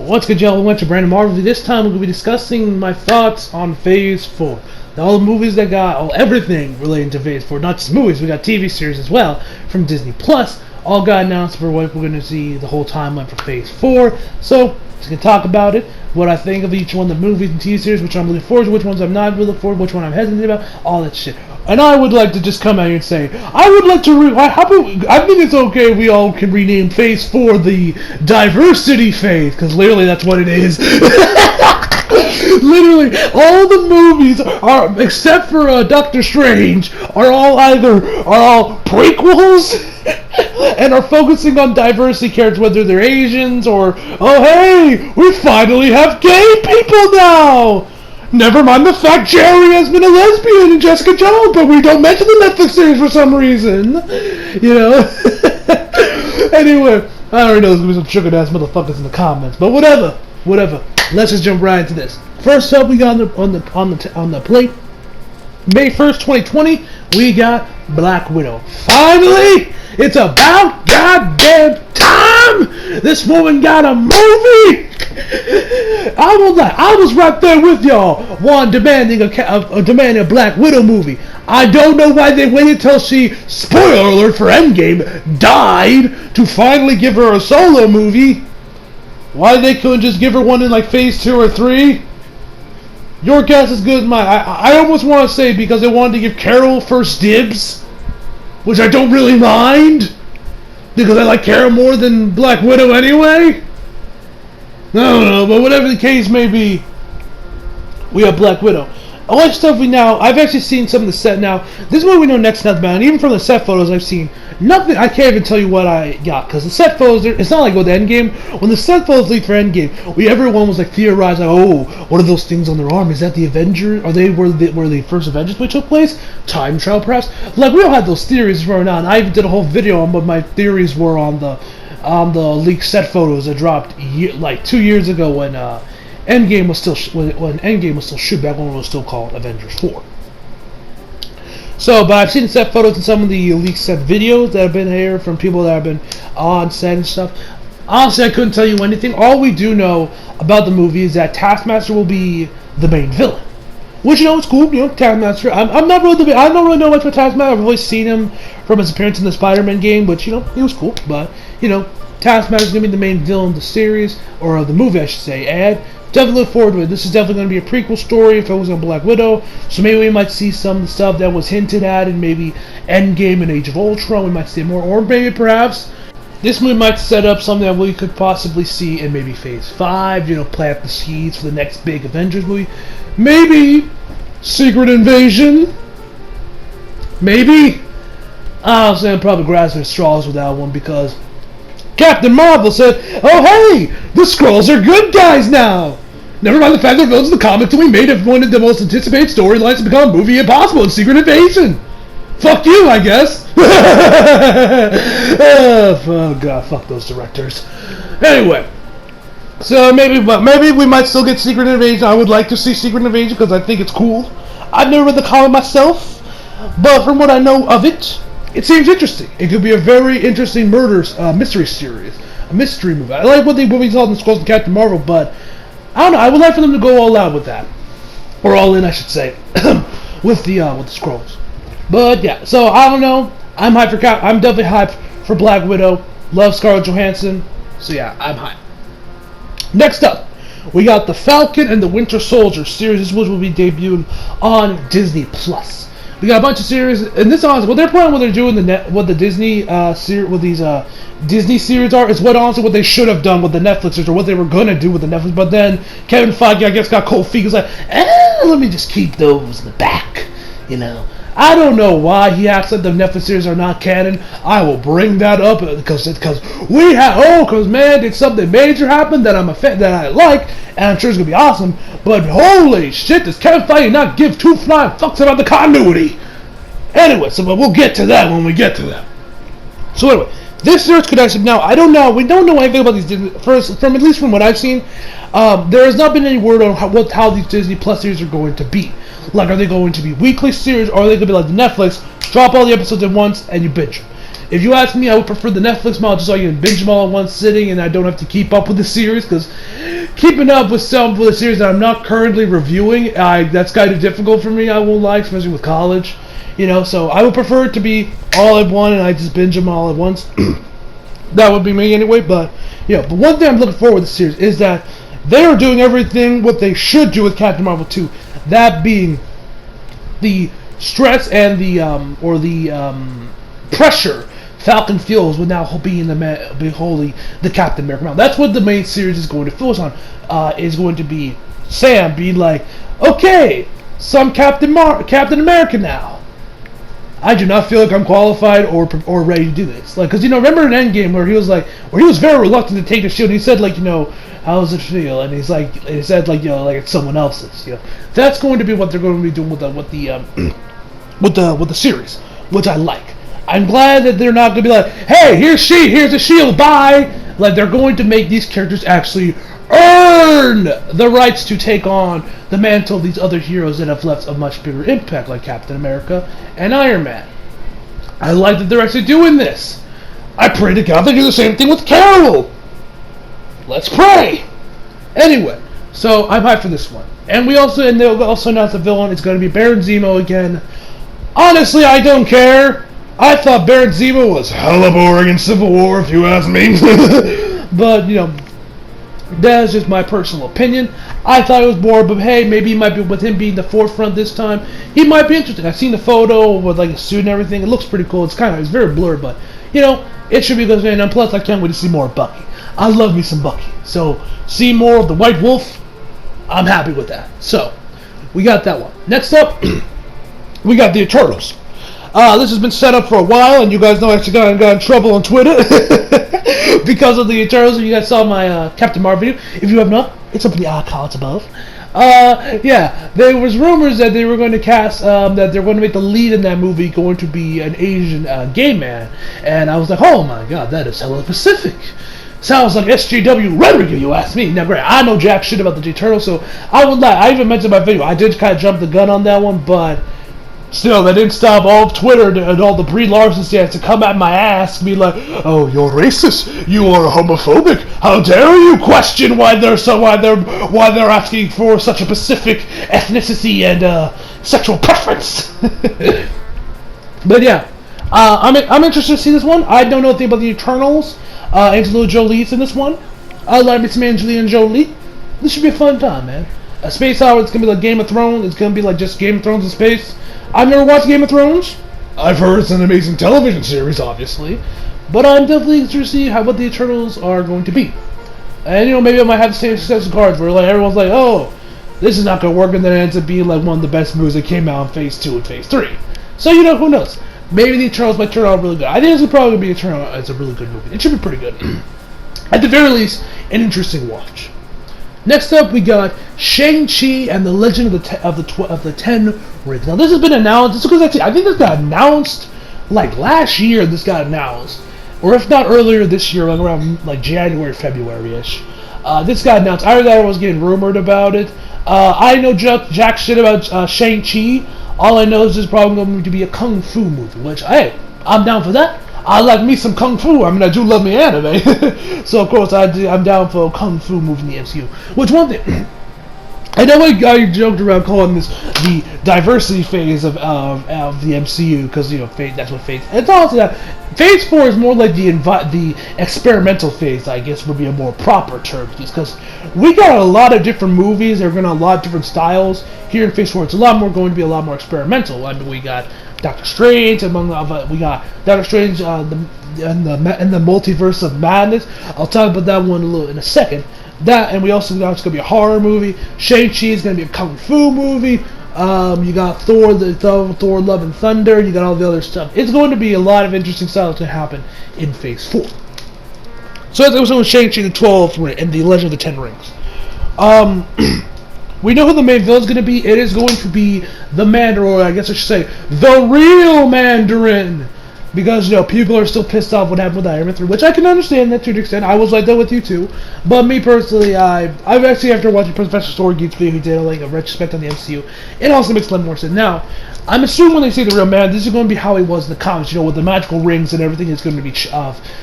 What's good, y'all? Welcome to Brandon Marvel. This time we're going to be discussing my thoughts on Phase 4. Now, all the movies that got, everything relating to Phase 4, not just movies, we got TV series as well from Disney Plus, all got announced for what we're going to see the whole timeline for Phase 4. So, just going to talk about it, what I think of each one of the movies and TV series, which I'm looking forward to, which ones I'm not really looking forward to, which one I'm hesitant about, all that shit. And I would like to just come out here and say, I would like to, I think it's okay if we all can rename Phase 4 the Diversity Phase, because literally that's what it is. Literally, all the movies are, except for Doctor Strange, are all prequels, and are focusing on diversity characters, whether they're Asians or, oh hey, we finally have gay people now! Never mind the fact Jerry has been a lesbian in Jessica Jones, but we don't mention the Netflix series for some reason. You know? Anyway, I already know there's gonna be some sugar-ass motherfuckers in the comments, but whatever. Let's just jump right into this. First up, we got on the plate, May 1st, 2020, we got Black Widow. Finally, it's about goddamn time this woman got a movie. I was right there with y'all, demanding a Black Widow movie. I don't know why they waited till she, spoiler alert for Endgame, died to finally give her a solo movie. Why they couldn't just give her one in like Phase 2 or 3? Your guess is good as mine. I almost want to say because they wanted to give Carol first dibs, which I don't really mind, because I like Carol more than Black Widow anyway. I don't know, but whatever the case may be, we have Black Widow. A lot of stuff I've actually seen some of the set now. This is what we know next to nothing about, and even from the set photos I've seen, nothing, I can't even tell you what I got, because the set photos, it's not like with Endgame. When the set photos leaked for Endgame, everyone was like theorizing, like, oh, what are those things on their arm? Is that the Avengers? Are they where the first Avengers movie took place? Time travel, perhaps? Like, we all had those theories going on. I even did a whole video on what my theories were on the leaked set photos that dropped like 2 years ago when Endgame was still shoot back when it was still called Avengers 4. So, but I've seen set photos and some of the leaked set videos that have been here from people that have been on set and stuff. Honestly, I couldn't tell you anything. All we do know about the movie is that Taskmaster will be the main villain, which, you know, it's cool. You know, Taskmaster. I don't really know much about Taskmaster. I've always seen him from his appearance in the Spider-Man game, which, you know, he was cool. But, you know, Taskmaster's gonna be the main villain of the series, or of the movie, I should say. And definitely look forward to it. This is definitely going to be a prequel story focusing on Black Widow, so maybe we might see some of the stuff that was hinted at in maybe Endgame and Age of Ultron. We might see more, or maybe perhaps this movie might set up something that we could possibly see in maybe Phase 5, you know, plant the seeds for the next big Avengers movie. Maybe Secret Invasion. Maybe. Honestly, I'm probably grasping at straws with that one because Captain Marvel said, oh hey, the Skrulls are good guys now! Never mind the fact that those are the comics that we made have one of the most anticipated storylines to become a movie impossible in Secret Invasion! Fuck you, I guess! Oh god, fuck those directors. Anyway, so maybe we might still get Secret Invasion. I would like to see Secret Invasion because I think it's cool. I've never read the comic myself, but from what I know of it, it seems interesting. It could be a very interesting mystery series, a mystery movie. I like what we saw in the Skrulls and Captain Marvel, but I don't know. I would like for them to go all out with that, or all in, I should say, with the Skrulls. But yeah, so I don't know. I'm definitely hyped for Black Widow. Love Scarlett Johansson. So yeah, I'm hyped. Next up, we got the Falcon and the Winter Soldier series, which will be debuted on Disney Plus. We got a bunch of series, and this honestly, what they're doing, what the Disney Disney series are, is what they should have done with the Netflixers, or what they were gonna do with the Netflix. But then Kevin Feige, I guess, got cold feet. He's like, let me just keep those in the back, you know. I don't know why he acts like the Netflix series are not canon. I will bring that up because man, did something major happen that that I like, and I'm sure it's gonna be awesome. But holy shit, does Kevin Feige not give two flying fucks about the continuity? Anyway, so we'll get to that when we get to that. So anyway, this series could actually we don't know anything about these from at least from what I've seen. There has not been any word on how these Disney Plus series are going to be. Like, are they going to be weekly series, or are they going to be like the Netflix, drop all the episodes at once, and you binge them? If you ask me, I would prefer the Netflix model just so I can binge them all in one sitting and I don't have to keep up with the series, because keeping up with some of the series that I'm not currently reviewing. That's kind of difficult for me. I won't lie, especially with college. So I would prefer it to be all at one and I just binge them all at once. That would be me anyway. But but one thing I'm looking forward to the series is that they are doing everything what they should do with Captain Marvel 2. That being the stress and the pressure Falcon feels with now beholding the Captain America. Now that's what the main series is going to focus on. Is going to be Sam being like, okay, so I'm Captain America now. I do not feel like I'm qualified or ready to do this. Like, because remember in Endgame where he was very reluctant to take the shield. And he said like, how does it feel? And he said like, like it's someone else's. That's going to be what they're going to be doing with the series, which I like. I'm glad that they're not going to be like, hey, here's the shield, bye! Like, they're going to make these characters actually earn the rights to take on the mantle of these other heroes that have left a much bigger impact, like Captain America and Iron Man. I like that they're actually doing this. I pray to God they do the same thing with Carol! Let's pray! Anyway, so I'm hyped for this one. And they'll also announce the villain. It's going to be Baron Zemo again. Honestly, I don't care. I thought Baron Zemo was hella boring in Civil War, if you ask me. But, that's just my personal opinion. I thought it was boring, but hey, maybe it might be with him being the forefront this time. He might be interesting. I've seen the photo with like a suit and everything. It looks pretty cool. It's very blurred, but it should be good. And plus, I can't wait to see more of Bucky. I love me some Bucky. So, see more of the White Wolf. I'm happy with that. So, we got that one. Next up, we got the Eternals. This has been set up for a while, and you guys know I actually got in trouble on Twitter because of the Eternals. You guys saw my Captain Marvel video. If you have not, it's up in the icons above. There was rumors that they were going to cast, that they're going to make the lead in that movie going to be an Asian gay man, and I was like, oh my god, that is hella Pacific. Sounds like SJW rhetoric if you ask me. Now, great, I know jack shit about the Eternals, so I would lie. I even mentioned in my video, I did kind of jump the gun on that one, but still, that didn't stop all of Twitter and all the Brie Larson stands to come at my ass and be like, oh, you're racist, you are homophobic, how dare you question why they're asking for such a specific ethnicity and sexual preference. But yeah, I'm interested to see this one. I don't know anything about the Eternals. Angelina Jolie's in this one. I like me some Angelina Jolie. This should be a fun time, man. A space opera. It's gonna be like Game of Thrones. It's gonna be like just Game of Thrones in space. I've never watched Game of Thrones. I've heard it's an amazing television series, obviously, but I'm definitely interested to see what the Eternals are going to be. And maybe I might have the same success of cards where like everyone's like, oh, this is not gonna work, and then it ends up being like one of the best movies that came out in Phase 2 and Phase 3. So who knows? Maybe the Eternals might turn out really good. I think it's probably gonna be it's a really good movie. It should be pretty good. At the very least, an interesting watch. Next up, we got Shang-Chi and the Legend of the Ten Rings. Now, this has been announced. I think this got announced like last year. This got announced, or if not earlier this year, like around like January, February-ish. This got announced. Either that or I was getting rumored about it. I know jack shit about Shang-Chi. All I know is this is probably going to be a kung fu movie, which hey, I'm down for that. I like me some kung fu. I mean, I do love me anime, so of course I'm down for a kung fu movie in the MCU. Which one thing, I know I joked around calling this the diversity phase of the MCU because that's what phase. It's also that Phase 4 is more like the experimental phase. I guess would be a more proper term because we got a lot of different movies. They're going to a lot of different styles here in Phase 4. It's going to be a lot more experimental. I mean, we got Doctor Strange, we got Doctor Strange and the Multiverse of Madness. I'll talk about that one in a second. That, and we also got, it's going to be a horror movie. Shang-Chi is going to be a kung fu movie. You got Thor, Thor Love and Thunder. You got all the other stuff. It's going to be a lot of interesting stuff to happen in Phase 4. So that's also Shang-Chi the 12th Ring and the Legend of the Ten Rings. We know who the main villain is going to be. It is going to be the Mandarin, or I guess I should say, the real Mandarin. Because, people are still pissed off what happened with Iron Man 3, which I can understand that to an extent. I was like that with you too. But me personally, I've actually, after watching Professor Storygeek's video, he did a retrospect on the MCU. It also makes a lot more sense. Now, I'm assuming when they say the real man, this is going to be how he was in the comics, with the magical rings and everything. It's going to be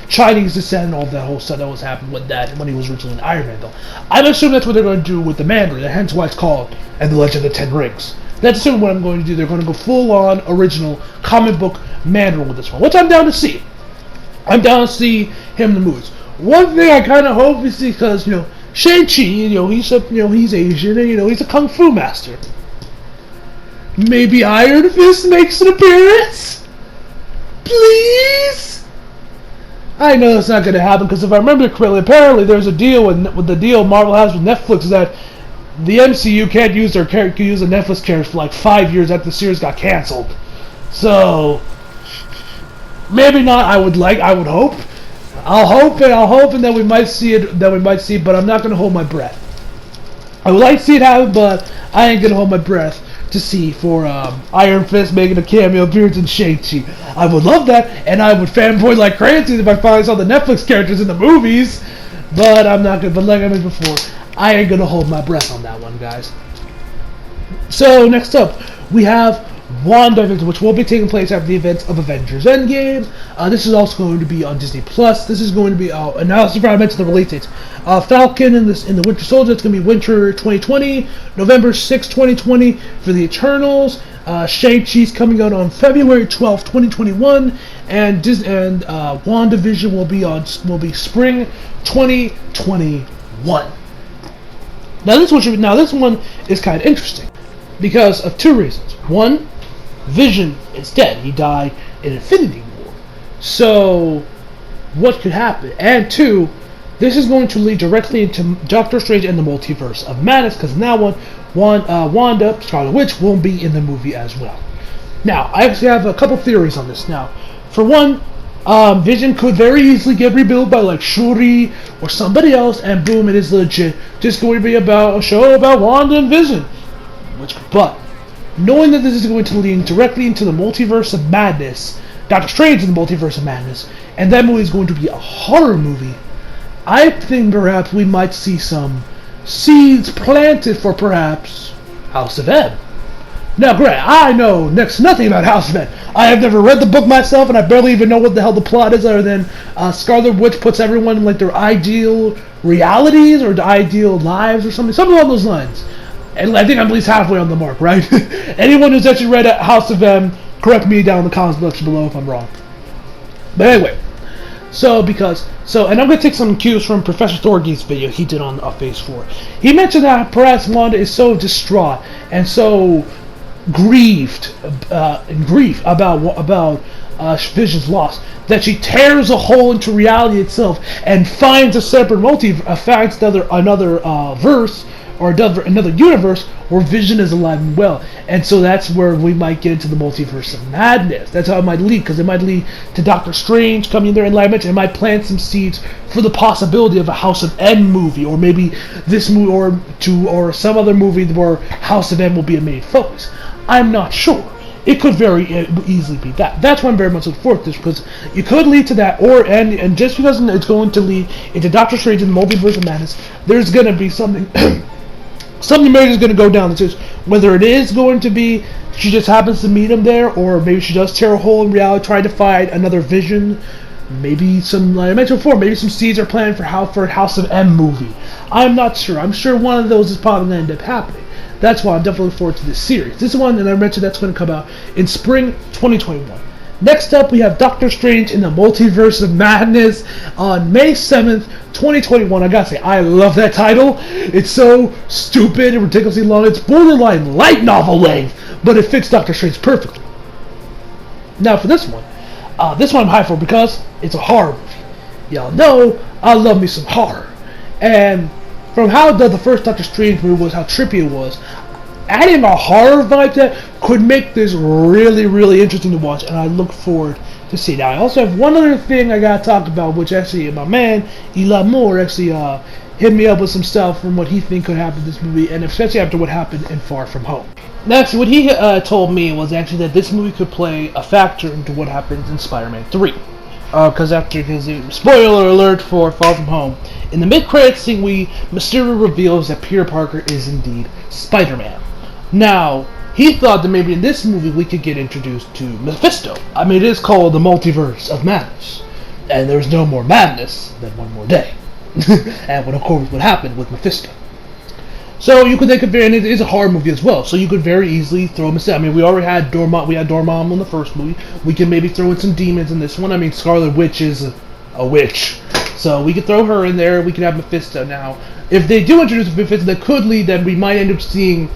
Chinese descent and all that whole stuff that was happening with that when he was originally in Iron Man, though. I'm assuming that's what they're going to do with the Mandarin, hence why it's called And the Legend of the Ten Rings. That's assuming what I'm going to do. They're going to go full-on original comic book Mandarin with this one, which I'm down to see. I'm down to see him in the movies. One thing I kind of hope is because Shang-Chi, he's Asian and he's a kung fu master. Maybe Iron Fist makes an appearance, please. I know that's not going to happen because if I remember correctly, apparently there's a deal with the deal Marvel has with Netflix that the MCU can't use the Netflix characters for like 5 years after the series got canceled. So maybe not. I would hope. I'll hope, and that we might see it. But I'm not going to hold my breath. I would like to see it happen, but I ain't going to hold my breath to see for Iron Fist making a cameo appearance in Shang-Chi. I would love that, and I would fanboy like crazy if I finally saw the Netflix characters in the movies. But I'm not gonna. But like I mentioned before, I ain't gonna hold my breath on that one, guys. So next up, we have WandaVision, which will be taking place after the events of Avengers Endgame. This is also going to be on Disney Plus. This is going to be and now I mentioned the release dates. Falcon in the Winter Soldier. It's going to be winter 2020, November 6, 2020 for the Eternals. Shang-Chi's coming out on February 12, 2021, and WandaVision will be spring 2021. Now this one is kind of interesting because of two reasons. One, Vision is dead. He died in Infinity War. So, what could happen? And two, this is going to lead directly into Doctor Strange and the Multiverse of Madness, because now Wanda, Scarlet Witch, won't be in the movie as well. Now, I actually have a couple theories on this. Now, for one, Vision could very easily get rebuilt by like Shuri or somebody else, and boom, it is legit just going to be about a show about Wanda and Vision. But knowing that this is going to lead directly into the Multiverse of Madness, Doctor Strange in the Multiverse of Madness, and that movie is going to be a horror movie, I think perhaps we might see some seeds planted for perhaps House of M. Now, Grant, I know next to nothing about House of M. I have never read the book myself, and I barely even know what the hell the plot is, other than Scarlet Witch puts everyone in like their ideal realities or their ideal lives or something along those lines. And I think I'm at least halfway on the mark, right? Anyone who's actually read House of M, correct me down in the comments section below if I'm wrong. But anyway, and I'm going to take some cues from Professor Storygeek's video he did on Phase 4. He mentioned that perhaps Wanda is so distraught and so grieved about Vision's loss that she tears a hole into reality itself and finds a separate finds another verse or another universe where Vision is alive and well. And so that's where we might get into the Multiverse of Madness. That's how it might lead, because it might lead to Doctor Strange coming in there and it might plant some seeds for the possibility of a House of M movie, or maybe this movie or some other movie where House of M will be a main focus. I'm not sure. It could very easily be that. That's why I'm very much looking forward to this, because it could lead to that, and just because it's going to lead into Doctor Strange and the Multiverse of Madness, there's going to be something something major is going to go down. It's just whether it is going to be she just happens to meet him there, or maybe she does tear a hole in reality trying to find another Vision. Maybe some, like I mentioned before, maybe some seeds are planned for a House of M movie. I'm not sure. I'm sure one of those is probably going to end up happening. That's why I'm definitely looking forward to this series. This is one that I mentioned that's going to come out in spring 2021. Next up, we have Doctor Strange in the Multiverse of Madness on May 7th, 2021. I gotta say, I love that title. It's so stupid and ridiculously long. It's borderline light novel length, but it fits Doctor Strange perfectly. Now for this one I'm hyped for because it's a horror movie. Y'all know I love me some horror. And from how the first Doctor Strange movie was, how trippy it was, adding a horror vibe to that could make this really, really interesting to watch, and I look forward to see. Now, I also have one other thing I gotta talk about, which actually my man Eli Moore actually hit me up with some stuff from what he think could happen in this movie, and especially after what happened in Far From Home. Next, what he told me was actually that this movie could play a factor into what happens in Spider-Man 3. Spoiler alert for Far From Home. In the mid-credits scene, Mysterio reveals that Peter Parker is indeed Spider-Man. Now, he thought that maybe in this movie we could get introduced to Mephisto. I mean, it is called the Multiverse of Madness. And there's no more madness than one more day. And what, of course, what happened with Mephisto. So you could think of it, and it is a horror movie as well. So you could very easily throw Mephisto. I mean, we already had Dormammu in the first movie. We can maybe throw in some demons in this one. I mean, Scarlet Witch is a witch. So we could throw her in there. We could have Mephisto. Now, if they do introduce Mephisto, that could lead that we might end up seeing,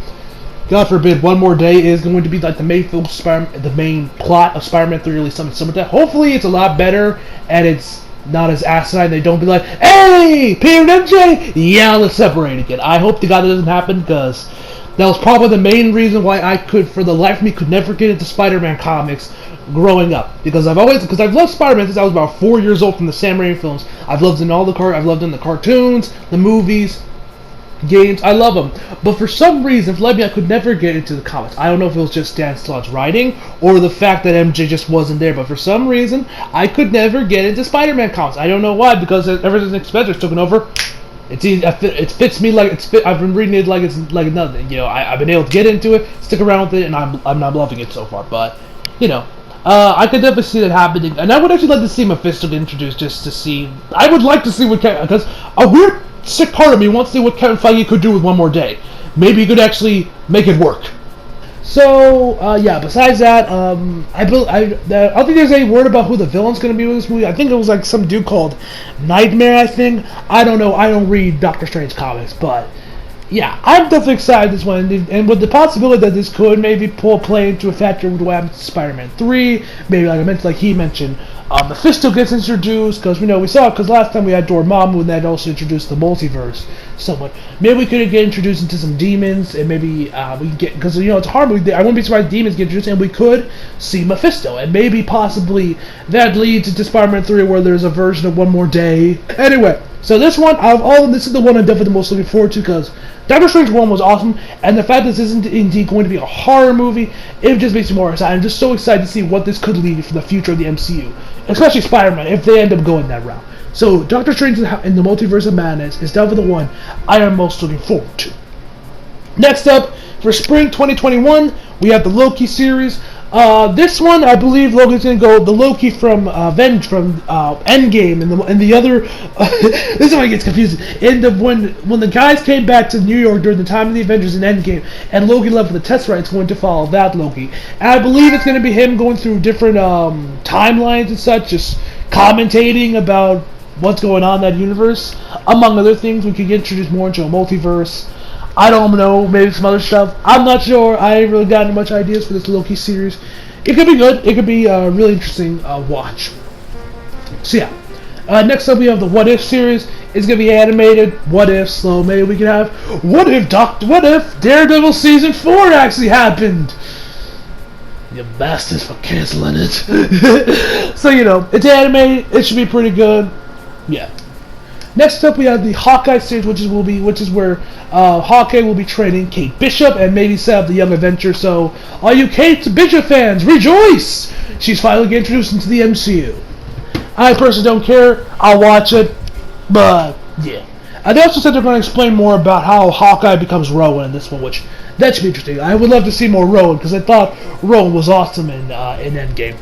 God forbid, One More Day is going to be like the main plot of Spider-Man 3, or at least something similar to that. Hopefully it's a lot better, and it's not as asinine. They don't be like, hey, Peter and MJ, yeah, let's separate again. I hope to God that doesn't happen, because that was probably the main reason why I could, for the life of me, could never get into Spider-Man comics growing up. Because I've loved Spider-Man since I was about 4 years old from the Sam Raimi films. I've loved in I've loved in the cartoons, the movies, games. I love them. But for some reason, for me, I could never get into the comics. I don't know if it was just Dan Slott's writing or the fact that MJ just wasn't there. But for some reason, I could never get into Spider-Man comics. I don't know why, because ever since Nick Spencer's taken over, it fits me like I've been reading it like it's like nothing. You know, I've been able to get into it, stick around with it, and I'm not loving it so far. But you know, I could definitely see that happening, and I would actually like to see Mephisto get introduced just to see. I would like to see what, because a weird sick part of me wants to see what Kevin Feige could do with One More Day. Maybe he could actually make it work. So, yeah, besides that, I don't think there's any word about who the villain's going to be with this movie. I think it was like some dude called Nightmare, I think. I don't know. I don't read Doctor Strange comics, but yeah, I'm definitely excited this one. And with the possibility that this could maybe play into a factor with what happens to Spider-Man 3, maybe like he mentioned, Mephisto gets introduced, because we saw it, because last time we had Dormammu, and that also introduced the multiverse somewhat. Maybe we could get introduced into some demons, and maybe we can get, because it's a horror movie. I wouldn't be surprised if demons get introduced, and we could see Mephisto, and maybe possibly that leads into Spider-Man 3 where there's a version of One More Day. Anyway, so this one, out of all of them, this is the one I'm definitely the most looking forward to, because Doctor Strange 1 was awesome, and the fact that this isn't indeed going to be a horror movie, it just makes me more excited. I'm just so excited to see what this could lead for the future of the MCU, especially Spider-Man, if they end up going that route. So, Doctor Strange in the Multiverse of Madness is definitely the one I am most looking forward to. Next up, for spring 2021, we have the Loki series. This one, I believe Loki's going to go the Loki from Endgame, and the other. This is why it gets confusing. When the guys came back to New York during the time of the Avengers in Endgame, and Loki left for the Tesseract, it's going to follow that Loki. And I believe it's going to be him going through different timelines and such, just commentating about what's going on in that universe. Among other things, we could get introduced more into a multiverse. I don't know, maybe some other stuff. I'm not sure. I ain't really gotten much ideas for this Loki series. It could be good. It could be a really interesting watch. So yeah. Next up we have the What If series. It's going to be animated. What if, so maybe we can have What if Daredevil Season 4 actually happened? You bastards for canceling it. So, it's animated. It should be pretty good. Yeah. Next up, we have the Hawkeye series, which is where Hawkeye will be training Kate Bishop and maybe set up the Young Avengers. So, all you Kate Bishop fans, rejoice! She's finally getting introduced into the MCU. I personally don't care. I'll watch it, but yeah. And they also said they're going to explain more about how Hawkeye becomes Rowan in this one, which that should be interesting. I would love to see more Rowan, because I thought Rowan was awesome in Endgame.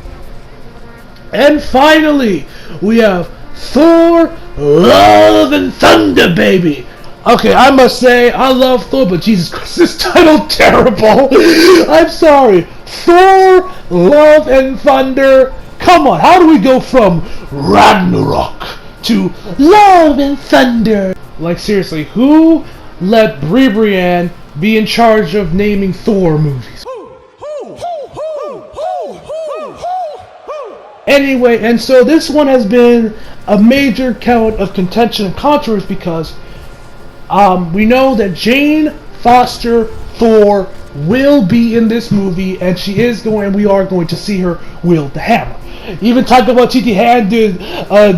And finally, we have Thor, Love and Thunder, baby. Okay, I must say, I love Thor, but Jesus Christ, this title terrible. I'm sorry. Thor, Love and Thunder. Come on, how do we go from Ragnarok to Love and Thunder? Like, seriously, who let Brie Brienne be in charge of naming Thor movies? Anyway, and so this one has been a major count of contention and controversy because we know that Jane Foster Thor will be in this movie, and we are going to see her wield the hammer. Even Taika Waititi handed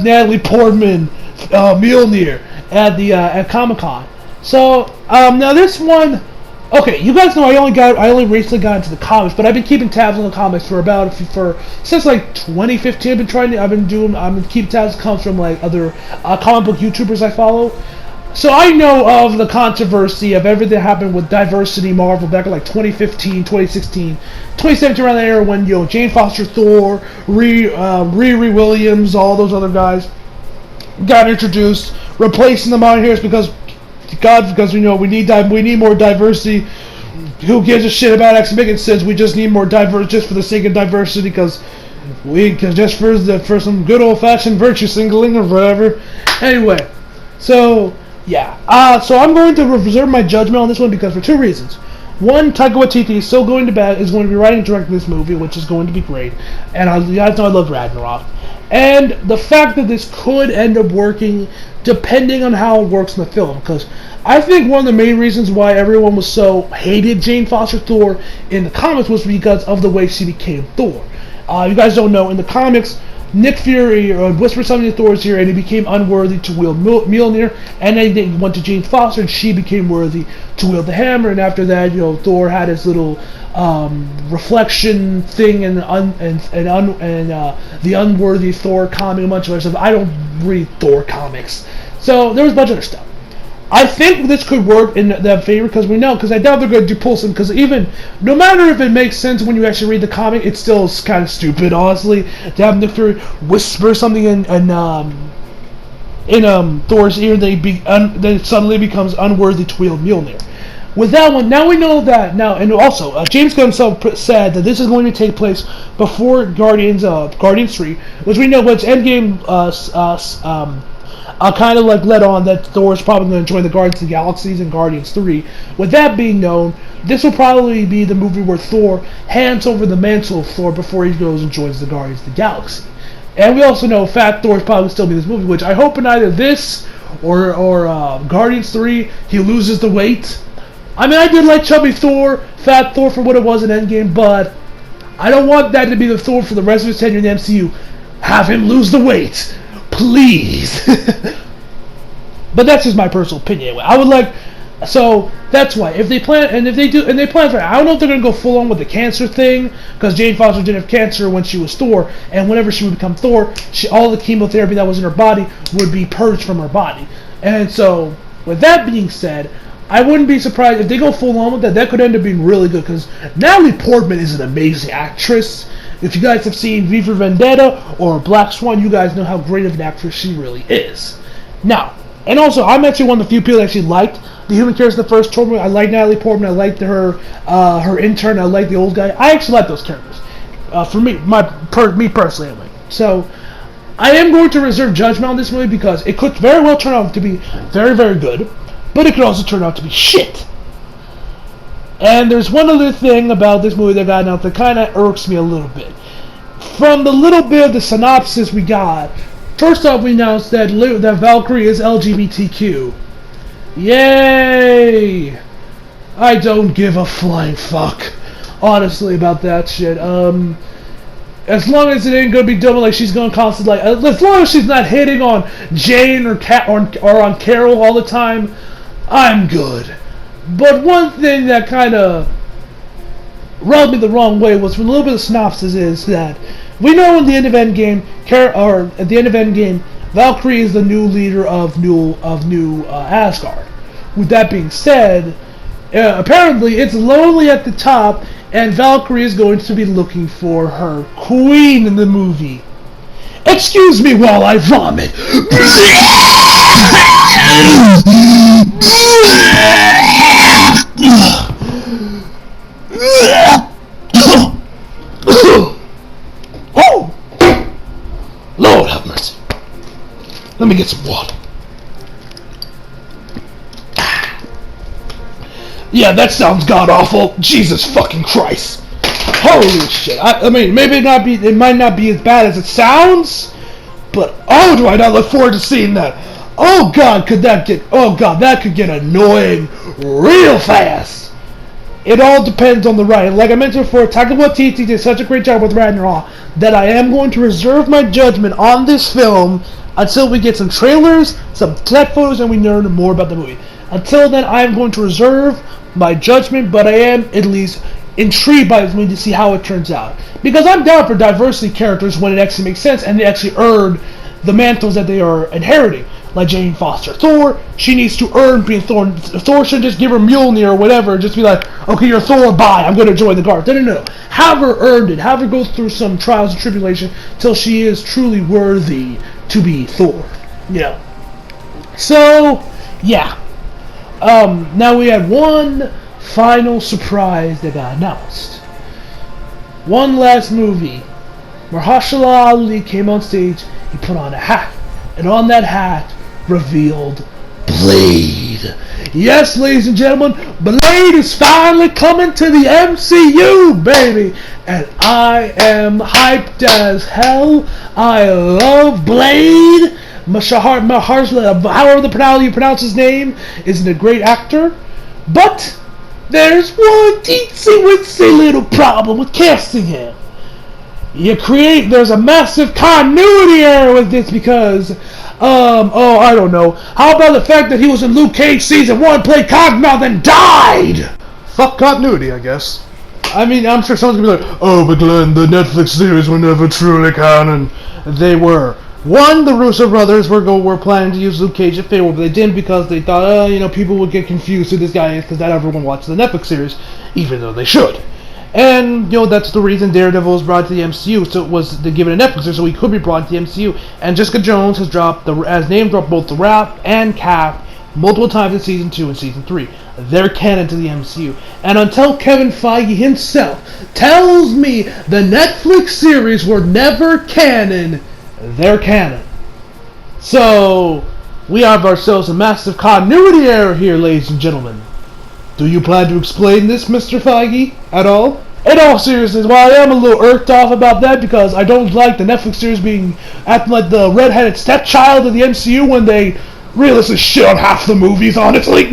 Natalie Portman Mjolnir at Comic-Con. So now this one, Okay, you guys know I only recently got into the comics, but I've been keeping tabs on the comics for since like 2015. I've been keeping tabs. Comes from like other comic book YouTubers I follow. So I know of the controversy of everything that happened with Diversity Marvel back in like 2015, 2016, 2017, around that era when Jane Foster, Thor, Riri Williams, all those other guys got introduced, replacing the modern heroes because we need more diversity. Who gives a shit about X making sense? We just need more diverse just for the sake of diversity because just for some good old fashioned virtue signaling or whatever. Anyway, so yeah, so I'm going to reserve my judgment on this one because for two reasons. One, Taika Waititi is going to be writing and directing this movie, which is going to be great. And you guys know I love Ragnarok. And the fact that this could end up working depending on how it works in the film. Because I think one of the main reasons why everyone was so hated Jane Foster Thor in the comics was because of the way she became Thor. You guys don't know, in the comics, Nick Fury whispered something to Thor's ear, and he became unworthy to wield Mjolnir. And then he went to Jane Foster, and she became worthy to wield the hammer. And after that, Thor had his little reflection thing, and the unworthy Thor comic, a bunch of other stuff. I don't read Thor comics, so there was a bunch of other stuff. I think this could work in that favor because I doubt they're going to pull some, because even, no matter if it makes sense when you actually read the comic, it's still kind of stupid, honestly, to have Nick Fury whisper something in Thor's ear, then it suddenly becomes unworthy to wield Mjolnir. With that one, now we know that, and also, James Gunn himself said that this is going to take place before Guardians 3, which we know was Endgame, kind of like led on that Thor is probably going to join the Guardians of the Galaxies in Guardians 3. With that being known, this will probably be the movie where Thor hands over the mantle of Thor before he goes and joins the Guardians of the Galaxy. And we also know Fat Thor is probably still be in this movie, which I hope in either this or Guardians 3 he loses the weight. I mean, I did like Chubby Thor, Fat Thor for what it was in Endgame, but I don't want that to be the Thor for the rest of his tenure in the MCU. Have him lose the weight. Please. But that's just my personal opinion anyway. I would like, so that's why if they plan for it, I don't know if they're gonna go full on with the cancer thing, because Jane Foster didn't have cancer when she was Thor, and whenever she would become Thor, all the chemotherapy that was in her body would be purged from her body. And so with that being said, I wouldn't be surprised if they go full on with that. That could end up being really good, because Natalie Portman is an amazing actress. If you guys have seen V for Vendetta or Black Swan, you guys know how great of an actress she really is. Now, and also, I'm actually one of the few people that actually liked the human characters in the first movie. I like Natalie Portman. I liked her intern. I like the old guy. I actually like those characters. For me, me personally, anyway. So, I am going to reserve judgment on this movie because it could very well turn out to be very, very good, but it could also turn out to be shit. And there's one other thing about this movie that got announced that kind of irks me a little bit. From the little bit of the synopsis we got, first off we announced that Valkyrie is LGBTQ. Yay! I don't give a flying fuck, honestly, about that shit. As long as it ain't gonna be done like she's gonna constantly, like, as long as she's not hitting on Jane or on Carol all the time, I'm good. But one thing that kind of rubbed me the wrong way was, from a little bit of synopsis, is that we know at the end of Endgame, Valkyrie is the new leader of new Asgard. With that being said, apparently it's lonely at the top, and Valkyrie is going to be looking for her queen in the movie. Excuse me while I vomit. Oh! Lord have mercy. Let me get some water. Yeah, that sounds god-awful. Jesus fucking Christ. Holy shit. I mean, maybe it might not be as bad as it sounds, but oh, do I not look forward to seeing that. Oh god, that could get annoying real fast. It all depends on the writing. Like I mentioned before, Taika Waititi did such a great job with Ragnarok that I am going to reserve my judgment on this film until we get some trailers, some set photos, and we learn more about the movie. Until then, I am going to reserve my judgment, but I am at least intrigued by this movie to see how it turns out. Because I'm down for diversity characters when it actually makes sense and they actually earn the mantles that they are inheriting. Like Jane Foster. Thor, she needs to earn being Thor. Thor shouldn't just give her Mjolnir or whatever, just be like, okay, you're Thor, bye, I'm going to join the Guard. No. Have her earned it. Have her go through some trials and tribulation till she is truly worthy to be Thor. You know. So, yeah. Now we had one final surprise that got announced. One last movie. Mahershala Ali came on stage, he put on a hat. And on that hat, revealed Blade. Yes, ladies and gentlemen, Blade is finally coming to the MCU, baby. And I am hyped as hell. I love Blade. Mahershala, however you pronounce his name, is a great actor. But there's one teensy-weensy little problem with casting him. There's a massive continuity error with this because, I don't know. How about the fact that he was in Luke Cage Season 1, played Cogmouth, and died? Fuck continuity, I guess. I mean, I'm sure someone's gonna be like, oh, but Glenn, the Netflix series were never truly canon. They were. One, the Russo brothers were planning to use Luke Cage at Fable, but they didn't because they thought, people would get confused who this guy is because not everyone watches the Netflix series, even though they should. And, that's the reason Daredevil was brought to the MCU, so it was to give it a Netflix series so he could be brought to the MCU. And Jessica Jones has name dropped both the Wrap and Cap multiple times in Season 2 and Season 3. They're canon to the MCU. And until Kevin Feige himself tells me the Netflix series were never canon, they're canon. So, we have ourselves a massive continuity error here, ladies and gentlemen. Do you plan to explain this, Mr. Feige, at all? In all seriousness, while I am a little irked off about that because I don't like the Netflix series acting like the redheaded stepchild of the MCU when they realistically shit on half the movies, honestly.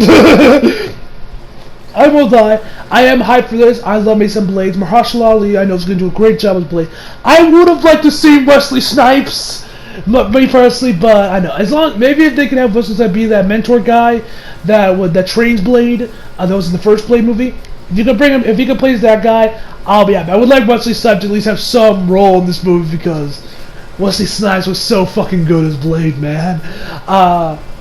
I will lie, I am hyped for this. I love me some Blades. Mahershala Ali, I know, is going to do a great job as Blade. I would have liked to see Wesley Snipes, me personally, but I know maybe if they can have Wesley Snipes be that mentor guy that trains Blade. That was in the first Blade movie. If you can bring him, if he can play that guy, I'll be happy. I would like Wesley Snipes to at least have some role in this movie because Wesley Snipes was so fucking good as Blade, man.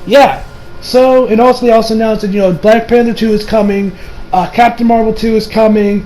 Yeah. So, and also they also announced that Black Panther 2 is coming, Captain Marvel 2 is coming,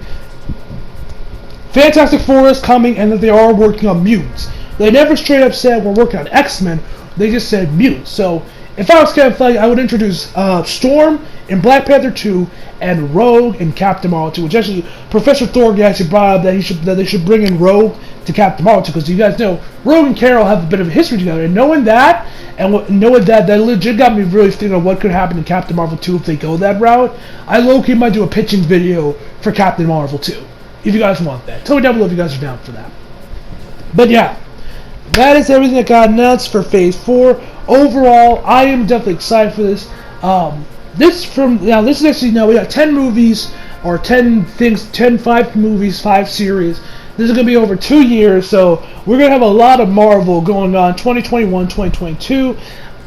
Fantastic Four is coming, and that they are working on mutants. They never straight up said we're working on X-Men. They just said mutants. So, if I was Kevin Feige, I would introduce Storm in Black Panther 2 and Rogue in Captain Marvel 2. Which actually, Professor Thor actually brought up that they should bring in Rogue to Captain Marvel 2 because you guys know Rogue and Carol have a bit of a history together. And knowing that legit got me really thinking of what could happen in Captain Marvel 2 if they go that route. I low-key might do a pitching video for Captain Marvel 2 if you guys want that. Tell me down below if you guys are down for that. But yeah. That is everything that got announced for Phase 4. Overall, I am definitely excited for this. This is actually, we got 10 movies, or 10 things, 5 movies, 5 series. This is going to be over 2 years, so we're going to have a lot of Marvel going on 2021, 2022.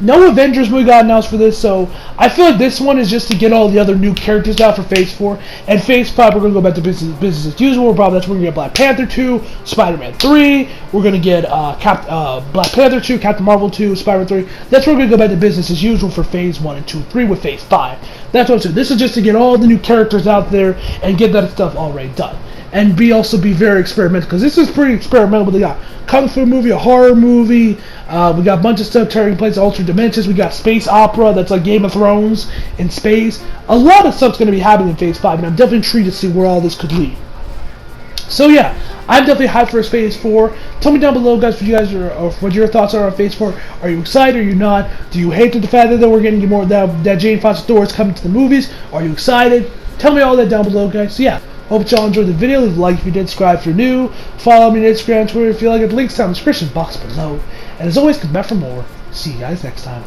No Avengers movie got announced for this, so I feel like this one is just to get all the other new characters out for Phase 4. And Phase 5, we're going to go back to business as usual. We're going to get Black Panther 2, Spider-Man 3. We're going to get Black Panther 2, Captain Marvel 2, Spider-Man 3. That's where we're going to go back to business as usual for Phase 1 and 2, 3 with Phase 5. That's what I'm saying. This is just to get all the new characters out there and get that stuff already done. And also be very experimental, because this is pretty experimental. They got kung fu movie, a horror movie. We got a bunch of stuff taking place, alternate dimensions. We got space opera that's like Game of Thrones in space. A lot of stuff's going to be happening in Phase 5, and I'm definitely intrigued to see where all this could lead. So yeah, I'm definitely hyped for Phase 4. Tell me down below, guys, what your thoughts are on Phase 4. Are you excited? Are you not? Do you hate the fact that we're getting more that Jane Foster Thor is coming to the movies? Are you excited? Tell me all that down below, guys. So yeah. Hope y'all enjoyed the video. Leave a like if you did, subscribe if you're new. Follow me on Instagram, Twitter if you like it. The links down in the description box below. And as always, come back for more. See you guys next time.